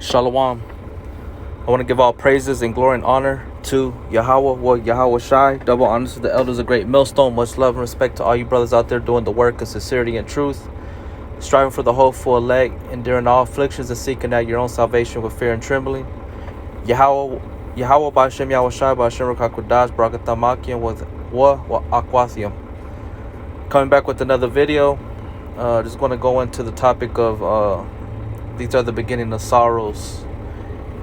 Shalom. I want to give all praises and glory and honor to Yahweh, Yahweh Shai. Double honors to the elders of Great Millstone. Much love and respect to all you brothers out there doing the work of sincerity and truth, striving for the hopeful elect, enduring all afflictions and seeking out your own salvation with fear and trembling. Yahweh Ba'ashem Yahweh Shai Ba'ashem Rakakudash Barakatamakian with Akwathium. Coming back with another video. Just going to go into the topic of these are the beginning of sorrows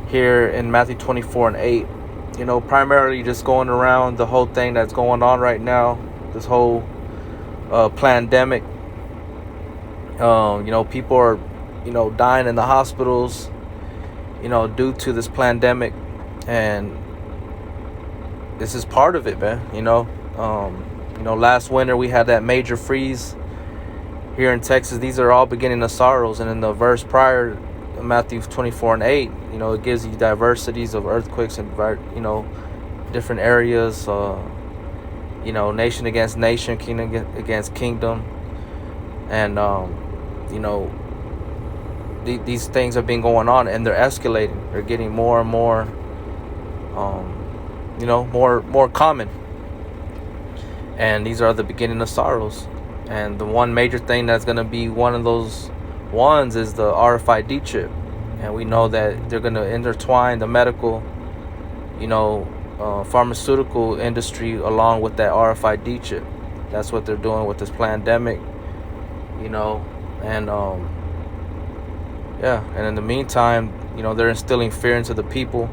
here in Matthew 24:8. You know, primarily just going around the whole thing that's going on right now, this whole pandemic. People are, dying in the hospitals, due to this pandemic, and this is part of it, man. Last winter we had that major freeze here in Texas. These are all beginning of sorrows. And in the verse prior, Matthew 24:8, it gives you diversities of earthquakes and, different areas, nation against nation, kingdom against kingdom. And, these things have been going on, and they're escalating. They're getting more and more, more common. And these are the beginning of sorrows. And the one major thing that's going to be one of those ones is the RFID chip. And we know that they're going to intertwine the medical, pharmaceutical industry along with that RFID chip. That's what they're doing with this pandemic, and and in the meantime, they're instilling fear into the people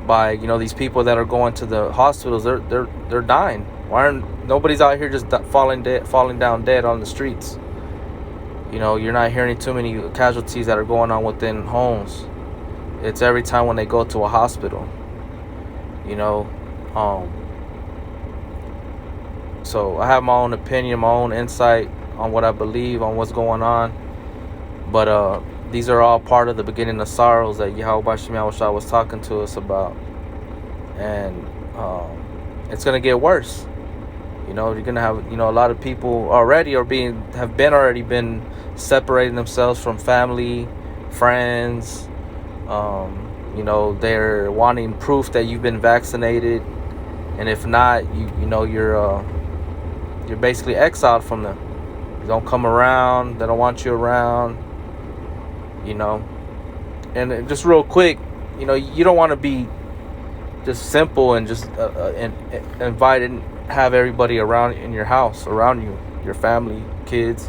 by, these people that are going to the hospitals. They're dying. Why aren't nobody's out here just falling down dead on the streets? You're not hearing too many casualties that are going on within homes. It's every time when they go to a hospital. So I have my own opinion, my own insight on what I believe, on what's going on. But these are all part of the beginning of sorrows that Yahweh Ba'ashem Yahweh Shai was talking to us about. And it's going to get worse. You're going to have, a lot of people already have been separating themselves from family, friends. They're wanting proof that you've been vaccinated. And if not, you're basically exiled from them. You don't come around. They don't want you around. And just real quick, you don't want to be just simple and just invite and have everybody around in your house, around you, your family, kids.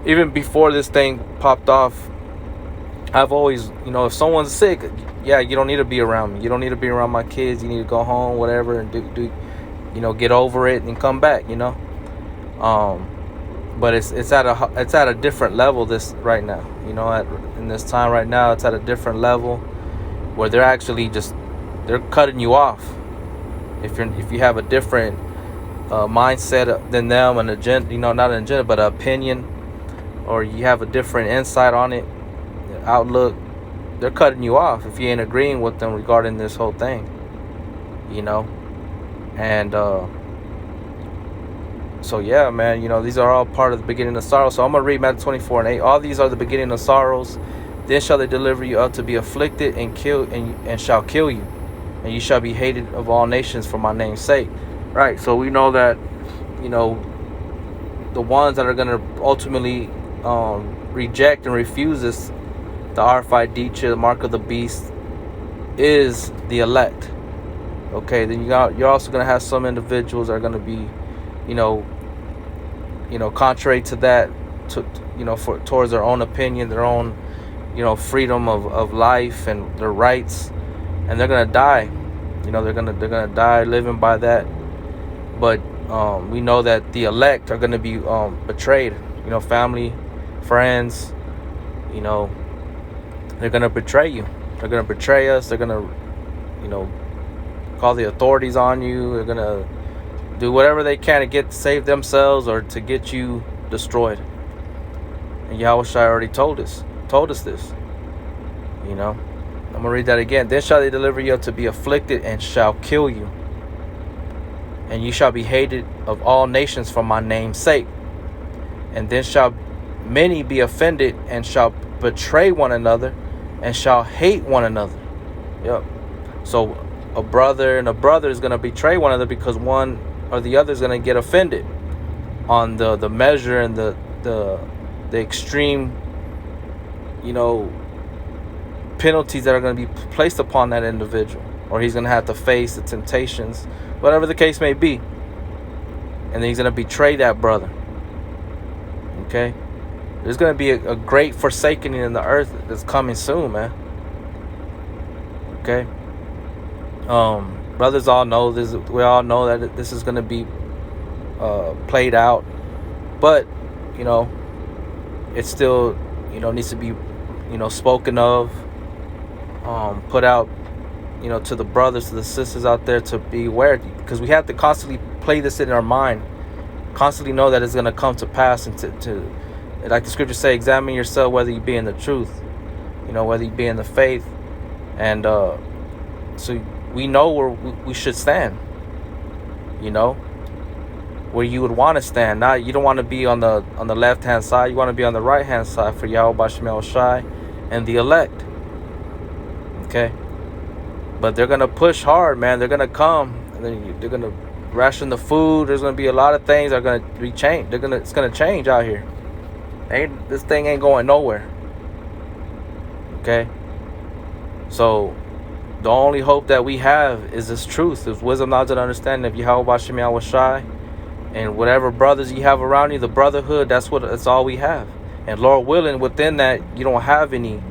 Even before this thing popped off, I've always, if someone's sick, you don't need to be around me. You don't need to be around my kids. You need to go home, whatever, and do get over it and come back. But it's at a different level this right now. In this time right now, it's at a different level where they're actually they're cutting you off. If you have a different mindset than them, an agenda, not an agenda, but an opinion, or you have a different insight on it, outlook, they're cutting you off if you ain't agreeing with them regarding this whole thing. And so yeah, man, these are all part of the beginning of sorrow. So I'm gonna read Matthew 24:8. All these are the beginning of sorrows. Then shall they deliver you up to be afflicted and shall kill you, and you shall be hated of all nations for my name's sake. Right. So we know that, the ones that are gonna ultimately reject and refuse this, the RFID chip, the mark of the beast, is the elect. Okay. Then you're also gonna have some individuals that are gonna be, contrary to that, towards their own opinion, their own, freedom of life and their rights, and they're gonna die. They're gonna die living by that. But we know that the elect are gonna be betrayed. Family, friends. They're gonna betray you. They're gonna betray us. They're gonna, call the authorities on you. They're gonna do whatever they can to save themselves or to get you destroyed. And Yahweh Shai already told us this. I'm gonna read that again. Then shall they deliver you up to be afflicted and shall kill you, and you shall be hated of all nations for my name's sake. And then shall many be offended and shall betray one another and shall hate one another. Yep. So a brother and a brother is going to betray one another because one or the other is going to get offended on the measure and the extreme, penalties that are going to be placed upon that individual, or he's going to have to face the temptations, whatever the case may be, and then he's going to betray that brother. Okay, there's going to be a great forsaking in the earth that's coming soon, man. Okay, brothers all know this. We all know that this is going to be played out, but it still needs to be spoken of, put out to the brothers, to the sisters out there, to be aware, because we have to constantly play this in our mind, constantly know that it's going to come to pass, and to like the scriptures say, examine yourself whether you be in the truth, whether you be in the faith, and so we know where we should stand, where you would want to stand. Now, you don't want to be on the left hand side, you want to be on the right hand side for Yahweh Bashim El Shai and the elect. Okay, but they're gonna push hard, man. They're gonna come, and then they're gonna ration the food. There's gonna be a lot of things that are gonna be changed. It's gonna change out here. This thing ain't going nowhere. Okay, so the only hope that we have is this truth, is wisdom, knowledge, and understanding of Yahweh Bashim Yahweh Shai, and whatever brothers you have around you, the brotherhood. That's all we have. And Lord willing, within that, you don't have any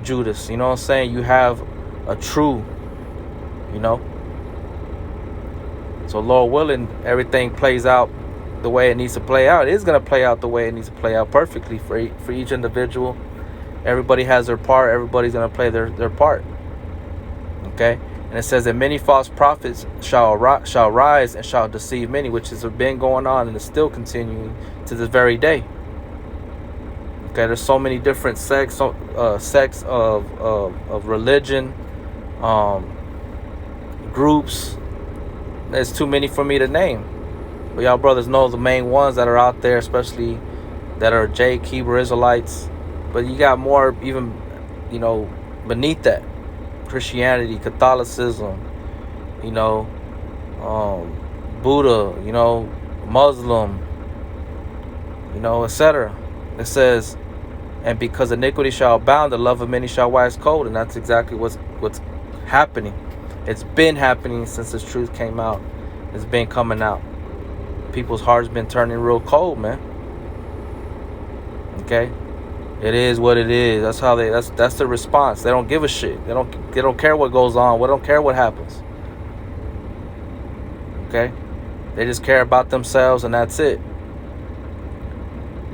Judas. You know what I'm saying? You have a true, So Lord willing, everything plays out the way it needs to play out. It is going to play out the way it needs to play out perfectly for each individual. Everybody has their part. Everybody's going to play their part. Okay? And it says that many false prophets shall rise and shall deceive many, which has been going on and is still continuing to this very day. Okay, there's so many different sects of religion, groups. There's too many for me to name. But y'all brothers know the main ones that are out there, especially that are Jake, Hebrew Israelites. But you got more even, beneath that. Christianity, Catholicism, Buddha, Muslim, etc. It says, and because iniquity shall abound, the love of many shall wax cold. And that's exactly what's happening. It's been happening since this truth came out. It's been coming out. People's hearts been turning real cold, man. Okay? It is what it is. That's how that's the response. They don't give a shit. They don't care what goes on. They don't care what happens. Okay? They just care about themselves, and that's it.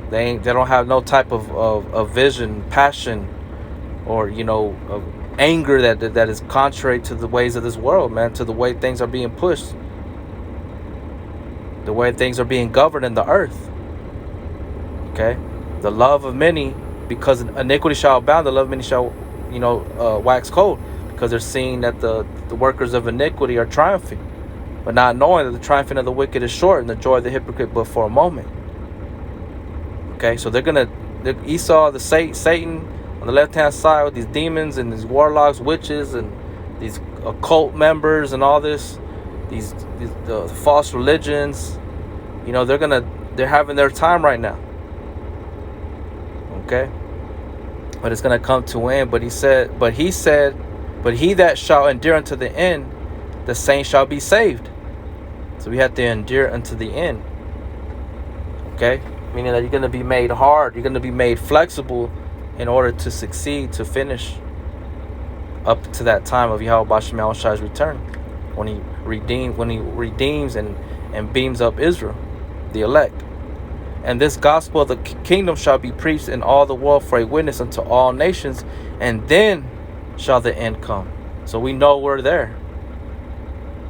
They don't have no type of vision, passion, or of anger that is contrary to the ways of this world, man, to the way things are being pushed, the way things are being governed in the earth. Okay? The love of many, because iniquity shall abound, the love of many shall, wax cold, because they're seeing that the workers of iniquity are triumphing, but not knowing that the triumphing of the wicked is short, and the joy of the hypocrite but for a moment. Okay, so Esau, Satan on the left-hand side with these demons and these warlocks, witches, and these occult members and all this, these false religions, they're having their time right now. Okay, but it's gonna come to an end. But he said, but he that shall endure unto the end, the same shall be saved. So we have to endure unto the end. Okay. Meaning that you're going to be made hard. You're going to be made flexible in order to succeed, to finish up to that time of Yahweh Bashim El Shai's return, when he redeems and beams up Israel, the elect. And this gospel of the kingdom shall be preached in all the world for a witness unto all nations, and then shall the end come. So we know we're there.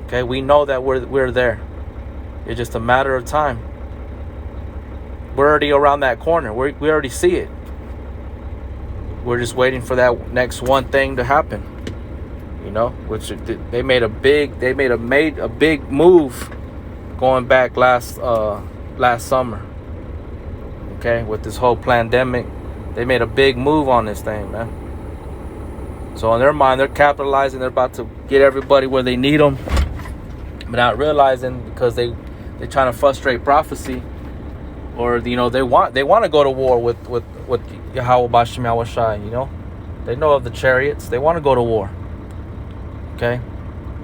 Okay, we know that we're there. It's just a matter of time. We're already around that corner. We already see it. We're just waiting for that next one thing to happen. Which they made a big move going back last summer. Okay, with this whole pandemic, they made a big move on this thing, man. So in their mind, they're capitalizing. They're about to get everybody where they need them, but not realizing because they're trying to frustrate prophecy, or they want to go to war with Yahweh Bashem Yahweh Shai. They know of the chariots. They want to go to war. Okay,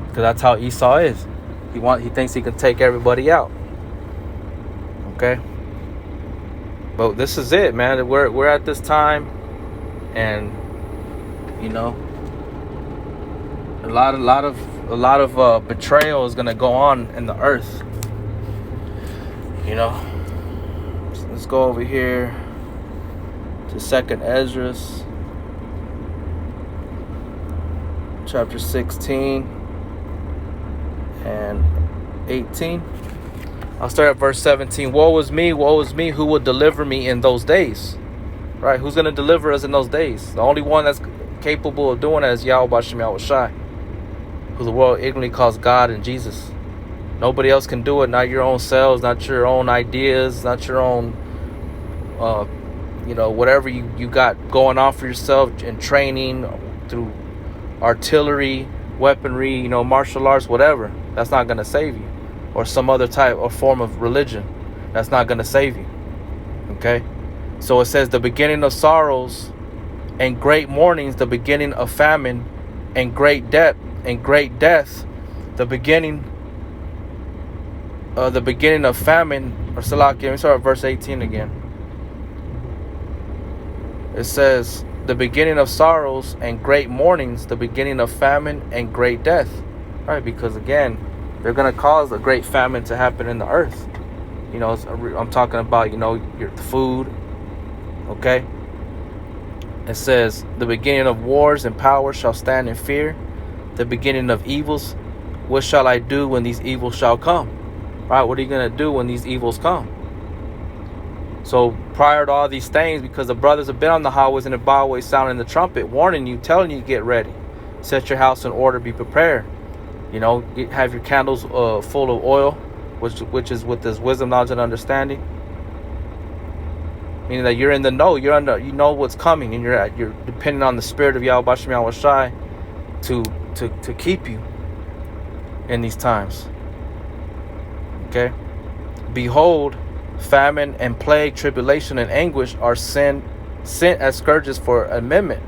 because that's how Esau is. He thinks he can take everybody out. Okay, but this is it, man. We're at this time, and a lot of betrayal is gonna go on in the earth. So let's go over here to 2nd Ezra, chapter 16 and 18. I'll start at verse 17. Woe is me, who will deliver me in those days? Right? Who's going to deliver us in those days? The only one that's capable of doing that is Yahweh Bashem Yahweh Shai, who the world ignorantly calls God and Jesus. Nobody else can do it. Not your own selves, not your own ideas, not your own, whatever you got going on for yourself in training through artillery, weaponry, martial arts, whatever. That's not going to save you. Or some other type or form of religion. That's not going to save you. Okay? So it says the beginning of sorrows and great mournings, the beginning of famine and great death, the beginning of famine. Or Salaki, let me start at verse 18 again. It says the beginning of sorrows and great mournings, the beginning of famine and great death. Right? Because again, they're going to cause a great famine to happen in the earth. I'm talking about, your food. Okay? It says, the beginning of wars and powers shall stand in fear. The beginning of evils. What shall I do when these evils shall come? Right? What are you going to do when these evils come? So prior to all these things, because the brothers have been on the highways and the byways sounding the trumpet, warning you, telling you, get ready. Set your house in order, be prepared. Have your candles full of oil, which is with this wisdom, knowledge, and understanding. Meaning that you're in the know, you know what's coming, and you're depending on the spirit of Yahweh Bashem Yahweh Shai to keep you in these times. Okay? Behold, famine and plague, tribulation and anguish are sent as scourges for amendment,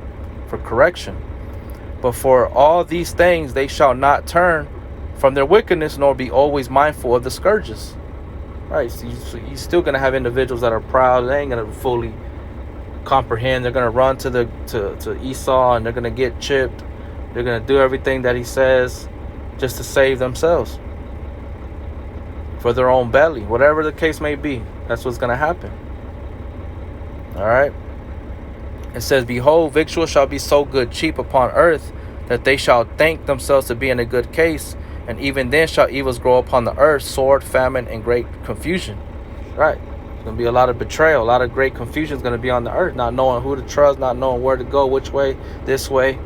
for correction. But for all these things they shall not turn from their wickedness, nor be always mindful of the scourges. Right? So you're still going to have individuals that are proud. They ain't going to fully comprehend. They're going to run to Esau, and they're going to get chipped. They're going to do everything that he says just to save themselves. For their own belly. Whatever the case may be. That's what's going to happen. Alright? It says, behold, victuals shall be so good cheap upon earth, that they shall think themselves to be in a good case, and even then shall evils grow upon the earth, sword, famine, and great confusion. Right? There's going to be a lot of betrayal, a lot of great confusion is going to be on the earth, not knowing who to trust, not knowing where to go, which way, this way,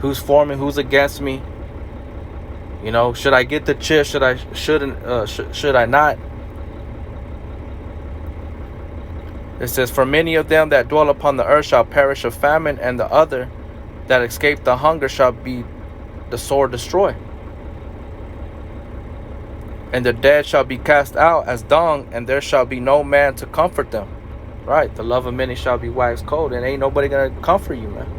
who's for me, who's against me. Should I get the chip? Should I not? It says, for many of them that dwell upon the earth shall perish of famine, and the other that escape the hunger shall be the sword destroy. And the dead shall be cast out as dung, and there shall be no man to comfort them. Right? The love of many shall be waxed cold, and ain't nobody going to comfort you, man.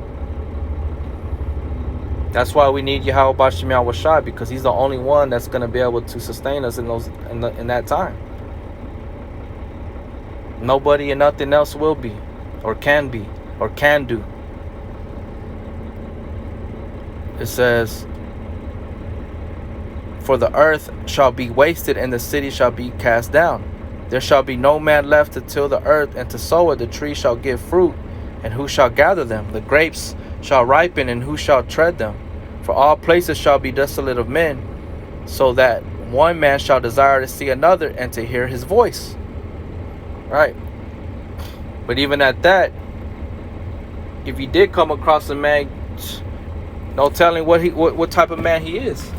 That's why we need Yahweh Bashem Yahweh Shai, because he's the only one that's going to be able to sustain us in that time. Nobody and nothing else will be, or can do. It says, for the earth shall be wasted, and the city shall be cast down. There shall be no man left to till the earth and to sow it. The tree shall give fruit, and who shall gather them? The grapes shall ripen, and who shall tread them? For all places shall be desolate of men, so that one man shall desire to see another and to hear his voice. Right? But even at that, if you did come across a man, no telling what type of man he is.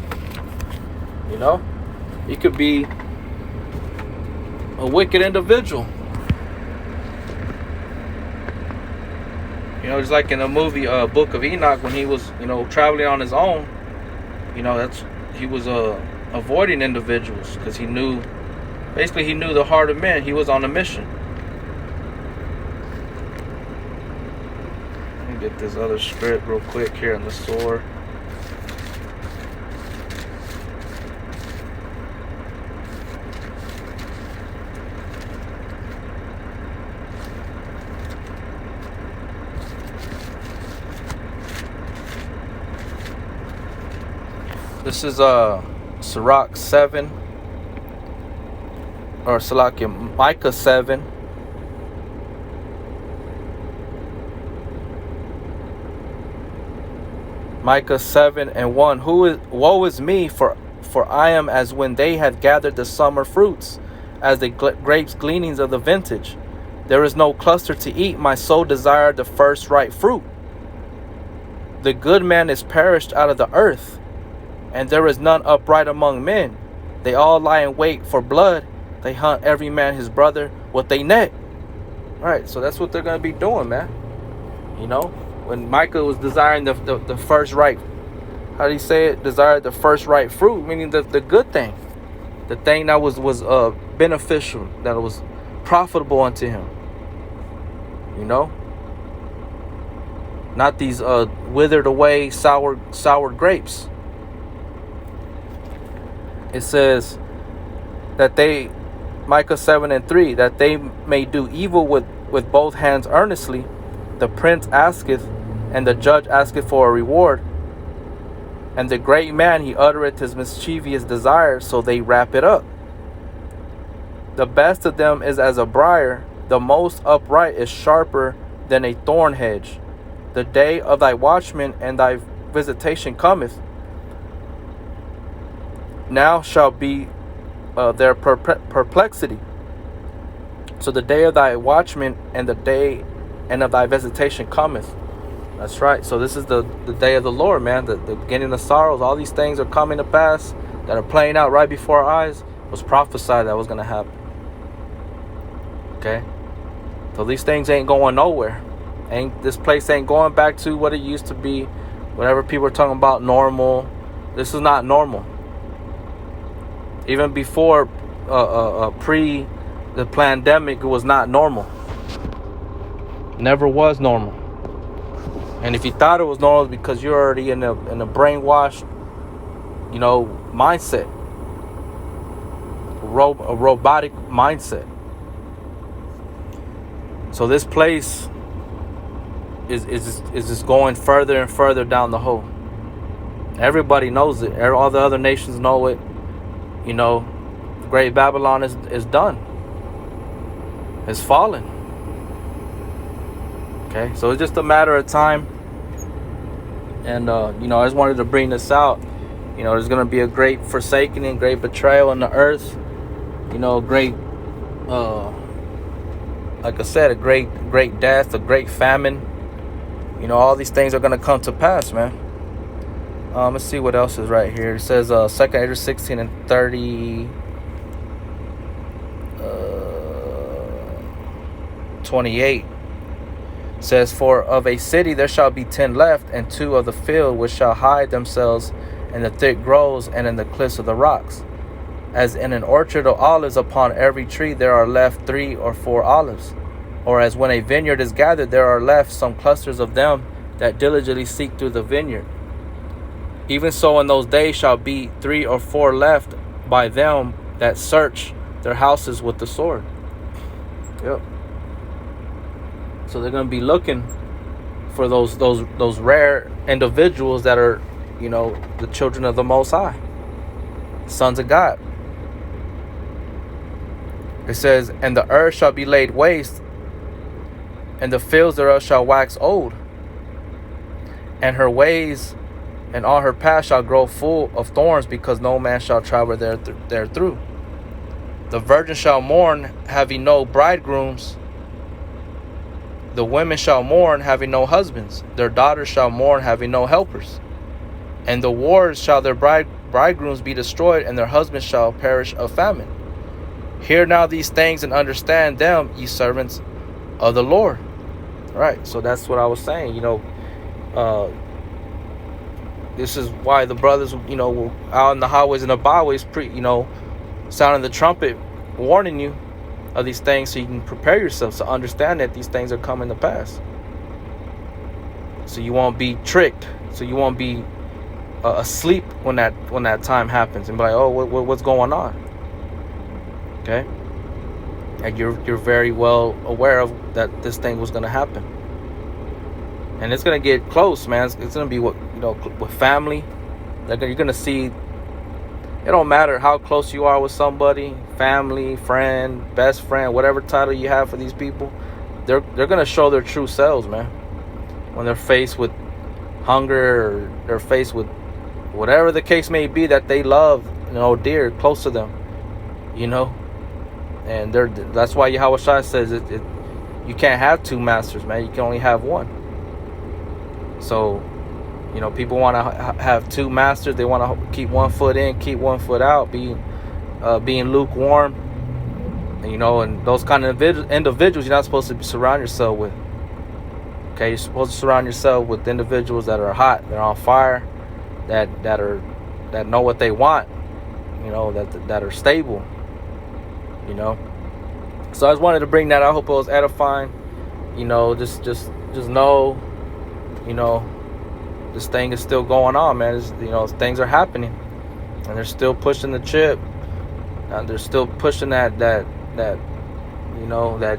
He could be a wicked individual. You know, just like in the movie Book of Enoch, when he was, traveling on his own, he was avoiding individuals because he knew the heart of men. He was on a mission. Let me get this other script real quick here in the sword. This is Sirach 7, or Salakia, Micah 7. Micah 7:1. Woe is me, for I am as when they had gathered the summer fruits, as the grapes gleanings of the vintage. There is no cluster to eat, my soul desired the first ripe fruit. The good man is perished out of the earth, and there is none upright among men. They all lie in wait for blood. They hunt every man his brother with a net. All right, so that's what they're going to be doing, man. When Micah was desiring the first ripe, how do you say it? Desired the first ripe fruit, meaning the good thing. The thing that was beneficial, that was profitable unto him. Not these withered away sour grapes. It says that Micah 7:3, that they may do evil with both hands earnestly. The prince asketh, and the judge asketh for a reward. And the great man, he uttereth his mischievous desires, so they wrap it up. The best of them is as a briar, the most upright is sharper than a thorn hedge. The day of thy watchman and thy visitation cometh. Now shall be their perplexity. So the day of thy watchman and the day and of thy visitation cometh. That's right. So this is the day of the Lord, man. The beginning of sorrows. All these things are coming to pass that are playing out right before our eyes. Was prophesied that was going to happen. Okay. So these things ain't going nowhere. This place ain't going back to what it used to be. Whatever people are talking about normal. This is not normal. Even before pre the pandemic, it was not normal. Never was normal. And if you thought it was normal, it's because you're already in a brainwashed, mindset, a robotic mindset. So this place is just going further and further down the hole. Everybody knows it. All the other nations know it. The Great Babylon is done. It's fallen. Okay, so it's just a matter of time. And I just wanted to bring this out. There's going to be a great forsaking, great betrayal on the earth. Great, like I said, a great death, a great famine. All these things are going to come to pass, man. Let's see what else is right here. It says 2 Ezra 16 and 30, 28. It says, for of a city there shall be 10 left, and 2 of the field which shall hide themselves in the thick groves and in the cliffs of the rocks. As in an orchard of olives, upon every tree there are left 3 or 4 olives. Or as when a vineyard is gathered, there are left some clusters of them that diligently seek through the vineyard. Even so in those days shall be 3 or 4 left by them that search their houses with the sword. Yep. So they're going to be looking for those rare individuals that are, the children of the Most High, sons of God. It says, and the earth shall be laid waste, and the fields thereof shall wax old, and her ways and all her paths shall grow full of thorns, because no man shall travel therethrough. The virgin shall mourn, having no bridegrooms. The women shall mourn, having no husbands. Their daughters shall mourn, having no helpers. And the wars shall their bridegrooms be destroyed, and their husbands shall perish of famine. Hear now these things, and understand them, ye servants of the Lord. Right. So that's what I was saying. Uh, this is why the brothers, were out in the highways and the byways, sounding the trumpet, warning you of these things, so you can prepare yourself to understand that these things are coming to pass. So you won't be tricked. So you won't be asleep when that time happens and be like, oh, what's going on? Okay. And you're very well aware of that this thing was going to happen, and it's going to get close, man. It's going to be with family. You're going to see. It don't matter how close you are with somebody, family, friend, best friend, whatever title you have for these people, they're going to show their true selves, man. When they're faced with hunger, or they're faced with whatever the case may be that they love, dear, close to them, and that's why Yahweh Shai says you can't have two masters, man. You can only have one. So, people want to have two masters. They want to keep one foot in, keep one foot out, being lukewarm. And those kind of individuals you're not supposed to surround yourself with. Okay, you're supposed to surround yourself with individuals that are hot, they're on fire, that know what they want, that are stable. So I just wanted to bring that. I hope it was edifying. Just know, this thing is still going on, man. Things are happening, and they're still pushing the chip, and they're still pushing that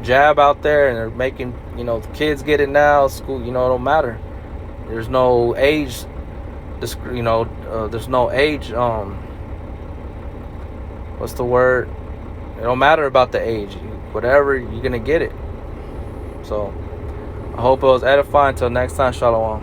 jab out there, and they're making, the kids get it now. School, it don't matter. There's no age. There's no age. What's the word? It don't matter about the age. Whatever, you're gonna get it. So I hope it was edifying. Until next time, shalom.